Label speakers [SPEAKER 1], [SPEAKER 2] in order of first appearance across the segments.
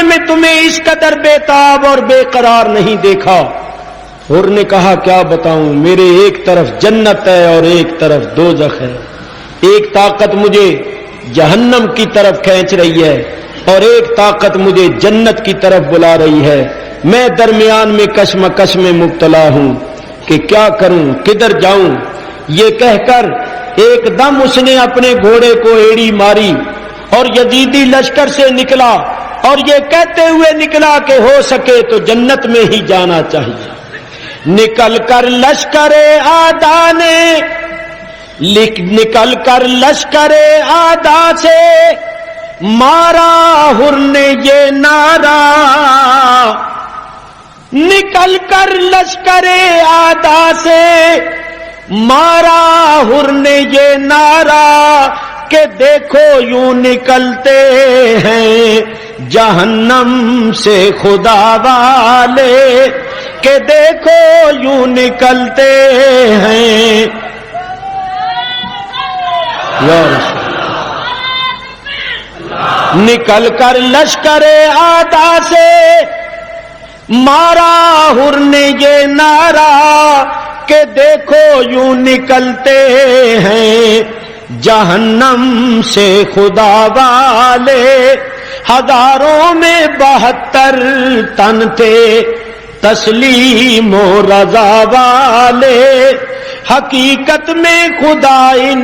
[SPEAKER 1] میں تمہیں اس قدر بےتاب اور بے قرار نہیں دیکھا۔ حور نے کہا کیا بتاؤں، میرے ایک طرف جنت ہے اور ایک طرف دوزخ ہے، ایک طاقت مجھے جہنم کی طرف کھینچ رہی ہے اور ایک طاقت مجھے جنت کی طرف بلا رہی ہے، میں درمیان میں کشمکش میں مبتلا ہوں کہ کیا کروں، کدھر جاؤں۔ یہ کہہ کر ایک دم اس نے اپنے گھوڑے کو ایڑی ماری اور یزیدی لشکر سے نکلا، اور یہ کہتے ہوئے نکلا کہ ہو سکے تو جنت میں ہی جانا چاہیے۔ نکل کر لشکر آدھا سے مارا حر نے یہ نعرہ، نکل کر لشکر آدھا سے مارا حر نے یہ نعرہ کہ دیکھو یوں نکلتے ہیں جہنم سے خدا والے، کہ دیکھو یوں نکلتے ہیں۔ نکل کر لشکر آدھا سے مارا حر نے یہ نعرہ کہ دیکھو یوں نکلتے ہیں جہنم سے خدا والے۔ ہزاروں میں 72 تن تھے تسلیم و رضا والے، حقیقت میں خدا ان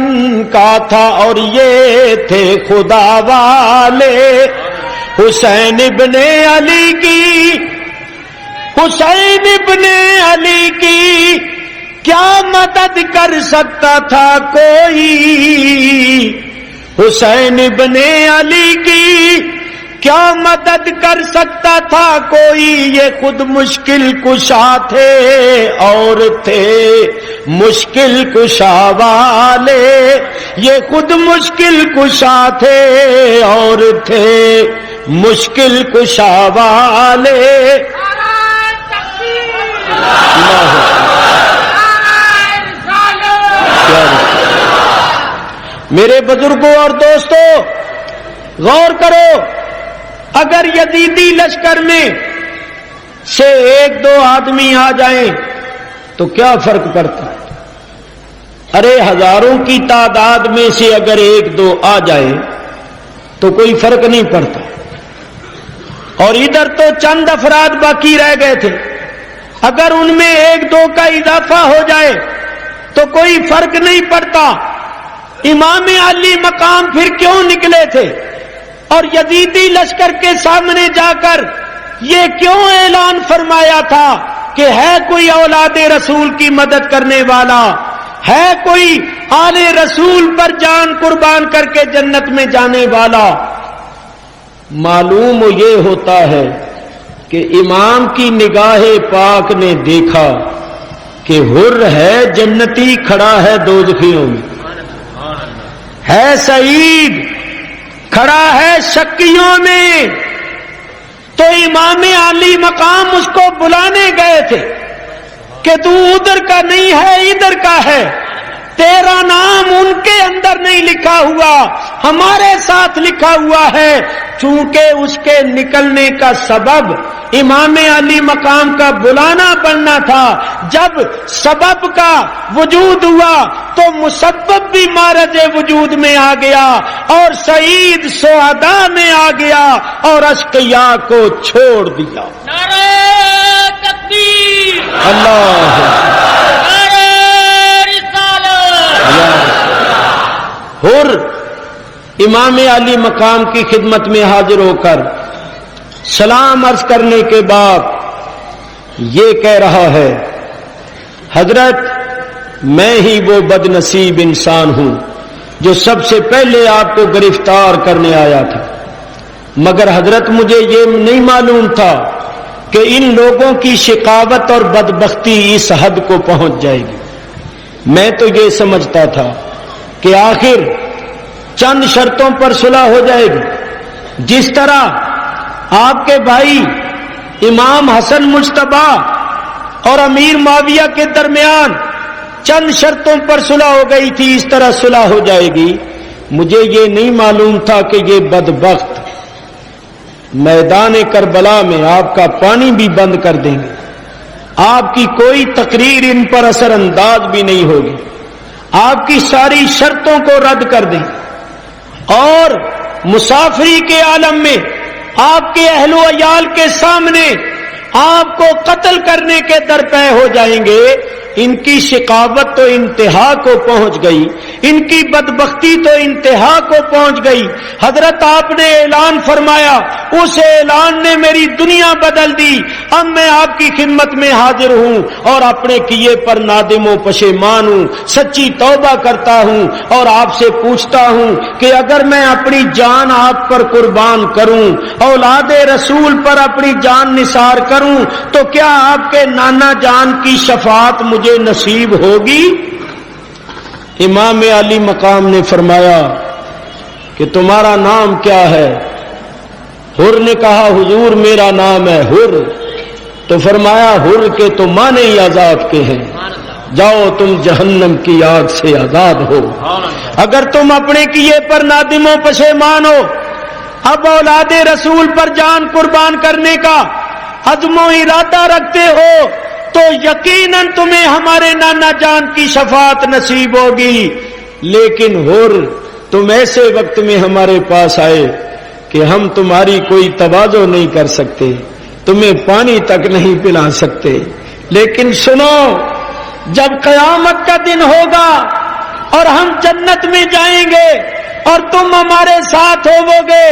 [SPEAKER 1] کا تھا اور یہ تھے خدا والے۔ حسین ابن علی کی کیا مدد کر سکتا تھا کوئی، حسین ابن علی کی کیا مدد کر سکتا تھا کوئی، یہ خود مشکل کشا تھے اور تھے مشکل کشا والے، یہ خود مشکل کشا تھے اور تھے مشکل کشا والے۔ میرے بزرگوں اور دوستوں غور کرو، اگر یزیدی لشکر میں سے 1-2 آدمی آ جائیں تو کیا فرق پڑتا ہے؟ ارے ہزاروں کی تعداد میں سے اگر 1-2 آ جائے تو کوئی فرق نہیں پڑتا، اور ادھر تو چند افراد باقی رہ گئے تھے، اگر ان میں 1-2 کا اضافہ ہو جائے تو کوئی فرق نہیں پڑتا۔ امام علی مقام پھر کیوں نکلے تھے اور یزیدی لشکر کے سامنے جا کر یہ کیوں اعلان فرمایا تھا کہ ہے کوئی اولاد رسول کی مدد کرنے والا، ہے کوئی آل رسول پر جان قربان کر کے جنت میں جانے والا؟ معلوم یہ ہوتا ہے کہ امام کی نگاہ پاک نے دیکھا کہ حر ہے جنتی کھڑا ہے دوزخیوں میں، ہے سعید کھڑا ہے شکیوں میں، تو امام علی مقام اس کو بلانے گئے تھے کہ تو ادھر کا نہیں ہے ادھر کا ہے، تیرا نام ان کے اندر نہیں لکھا ہوا، ہمارے ساتھ لکھا ہوا ہے۔ چونکہ اس کے نکلنے کا سبب امام علی مقام کا بلانا بننا تھا، جب سبب کا وجود ہوا تو مسبب بھی مارج وجود میں آ گیا اور سعید شہداء میں آ گیا اور اشقیا کو چھوڑ دیا۔
[SPEAKER 2] نعرہ تکبیر،
[SPEAKER 1] اللہ
[SPEAKER 2] نعرہ رسالت۔
[SPEAKER 1] حر امام علی مقام کی خدمت میں حاضر ہو کر سلام عرض کرنے کے بعد یہ کہہ رہا ہے، حضرت میں ہی وہ بد نصیب انسان ہوں جو سب سے پہلے آپ کو گرفتار کرنے آیا تھا، مگر حضرت مجھے یہ نہیں معلوم تھا کہ ان لوگوں کی شقاوت اور بدبختی اس حد کو پہنچ جائے گی۔ میں تو یہ سمجھتا تھا کہ آخر چند شرطوں پر صلح ہو جائے گی، جس طرح آپ کے بھائی امام حسن مجتبی اور امیر معاویہ کے درمیان چند شرطوں پر صلح ہو گئی تھی، اس طرح صلح ہو جائے گی۔ مجھے یہ نہیں معلوم تھا کہ یہ بدبخت میدان کربلا میں آپ کا پانی بھی بند کر دیں گے، آپ کی کوئی تقریر ان پر اثر انداز بھی نہیں ہوگی، آپ کی ساری شرطوں کو رد کر دیں اور مسافری کے عالم میں آپ کے اہل و عیال کے سامنے آپ کو قتل کرنے کے درپے ہو جائیں گے۔ ان کی شقاوت تو انتہا کو پہنچ گئی، ان کی بدبختی تو انتہا کو پہنچ گئی۔ حضرت آپ نے اعلان فرمایا، اس اعلان نے میری دنیا بدل دی۔ اب میں آپ کی خدمت میں حاضر ہوں اور اپنے کیے پر نادم و پشیمان ہوں، سچی توبہ کرتا ہوں اور آپ سے پوچھتا ہوں کہ اگر میں اپنی جان آپ پر قربان کروں، اولاد رسول پر اپنی جان نثار کروں، تو کیا آپ کے نانا جان کی شفاعت مجھے نصیب ہوگی؟ امام علی مقام نے فرمایا کہ تمہارا نام کیا ہے؟ حر نے کہا حضور میرا نام ہے حر۔ تو فرمایا حر کے تو معنی ہی آزاد کے ہیں، جاؤ تم جہنم کی آگ سے آزاد ہو۔ اگر تم اپنے کیے پر نادم و پشیمان ہو، اب اولاد رسول پر جان قربان کرنے کا عزم و ارادہ رکھتے ہو، تو یقیناً تمہیں ہمارے نانا جان کی شفاعت نصیب ہوگی۔ لیکن حر تم ایسے وقت میں ہمارے پاس آئے کہ ہم تمہاری کوئی تواضع نہیں کر سکتے، تمہیں پانی تک نہیں پلا سکتے، لیکن سنو، جب قیامت کا دن ہوگا اور ہم جنت میں جائیں گے اور تم ہمارے ساتھ ہوو گے،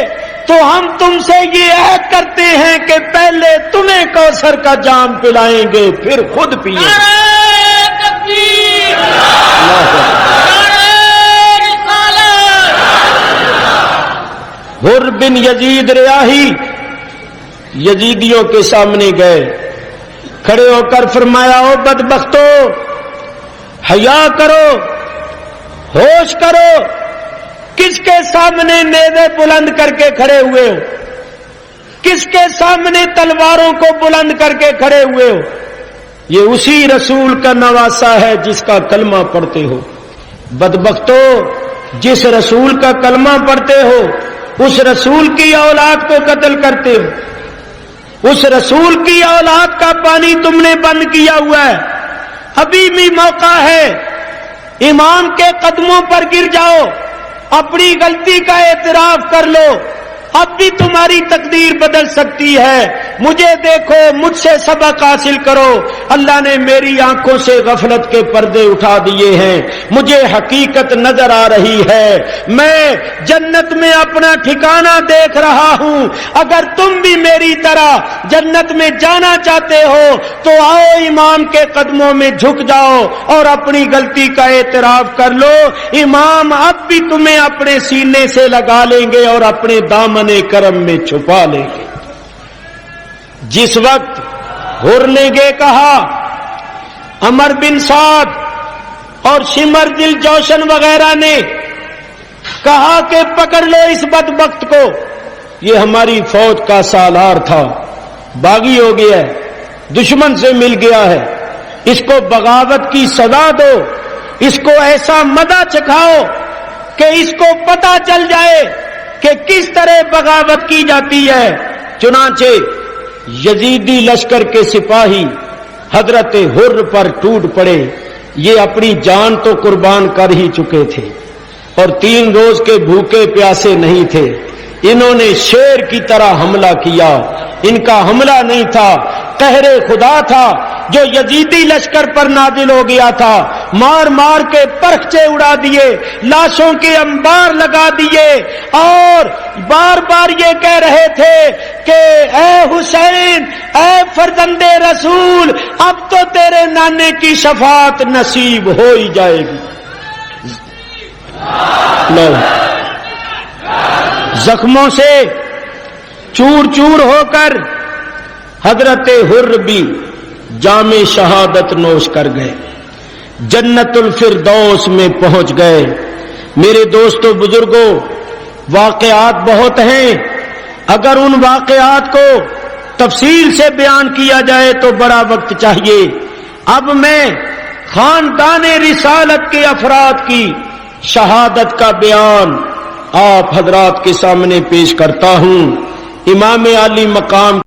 [SPEAKER 1] تو ہم تم سے یہ عہد کرتے ہیں کہ پہلے تمہیں کوثر کا جام پلائیں گے، پھر خود پیئیں گے۔
[SPEAKER 2] نعرہ تکبیر، نعرہ رسالت۔
[SPEAKER 1] حر بن یزید ریاحی یزیدیوں کے سامنے گئے، کھڑے ہو کر فرمایا، او بدبختو، حیا کرو، ہوش کرو، کس کے سامنے نیزے بلند کر کے کھڑے ہوئے ہو؟ کس کے سامنے تلواروں کو بلند کر کے کھڑے ہوئے ہو؟ یہ اسی رسول کا نواسا ہے جس کا کلمہ پڑھتے ہو۔ بدبختو، جس رسول کا کلمہ پڑھتے ہو اس رسول کی اولاد کو قتل کرتے ہو، اس رسول کی اولاد کا پانی تم نے بند کیا ہوا ہے۔ ابھی بھی موقع ہے، امام کے قدموں پر گر جاؤ، اپنی غلطی کا اعتراف کر لو، اب بھی تمہاری تقدیر بدل سکتی ہے۔ مجھے دیکھو، مجھ سے سبق حاصل کرو۔ اللہ نے میری آنکھوں سے غفلت کے پردے اٹھا دیے ہیں، مجھے حقیقت نظر آ رہی ہے، میں جنت میں اپنا ٹھکانہ دیکھ رہا ہوں۔ اگر تم بھی میری طرح جنت میں جانا چاہتے ہو تو آؤ امام کے قدموں میں جھک جاؤ اور اپنی غلطی کا اعتراف کر لو۔ امام اب بھی تمہیں اپنے سینے سے لگا لیں گے اور اپنے دامن کرم میں چھپا لیں گے۔ جس وقت حر نے یہ کہا، عمر بن سعد اور شمر دل جوشن وغیرہ نے کہا کہ پکڑ لو اس بدبخت کو، یہ ہماری فوج کا سالار تھا، باغی ہو گیا ہے، دشمن سے مل گیا ہے، اس کو بغاوت کی سزا دو، اس کو ایسا مزہ چکھاؤ کہ اس کو پتہ چل جائے کہ کس طرح بغاوت کی جاتی ہے۔ چنانچہ یزیدی لشکر کے سپاہی حضرت حر پر ٹوٹ پڑے۔ یہ اپنی جان تو قربان کر ہی چکے تھے اور 3 روز کے بھوکے پیاسے نہیں تھے، انہوں نے شیر کی طرح حملہ کیا۔ ان کا حملہ نہیں تھا، قہر خدا تھا جو یزیدی لشکر پر نازل ہو گیا تھا۔ مار مار کے پرخچے اڑا دیے، لاشوں کے انبار لگا دیے اور بار بار یہ کہہ رہے تھے کہ اے حسین، اے فرزند رسول، اب تو تیرے نانے کی شفاعت نصیب ہو ہی جائے گی۔ زخموں سے چور چور ہو کر حضرت حر بھی جام شہادت نوش کر گئے، جنت الفردوس میں پہنچ گئے۔ میرے دوستو بزرگوں، واقعات بہت ہیں، اگر ان واقعات کو تفصیل سے بیان کیا جائے تو بڑا وقت چاہیے۔ اب میں خاندان رسالت کے افراد کی شہادت کا بیان آپ حضرات کے سامنے پیش کرتا ہوں۔ امام علی مقام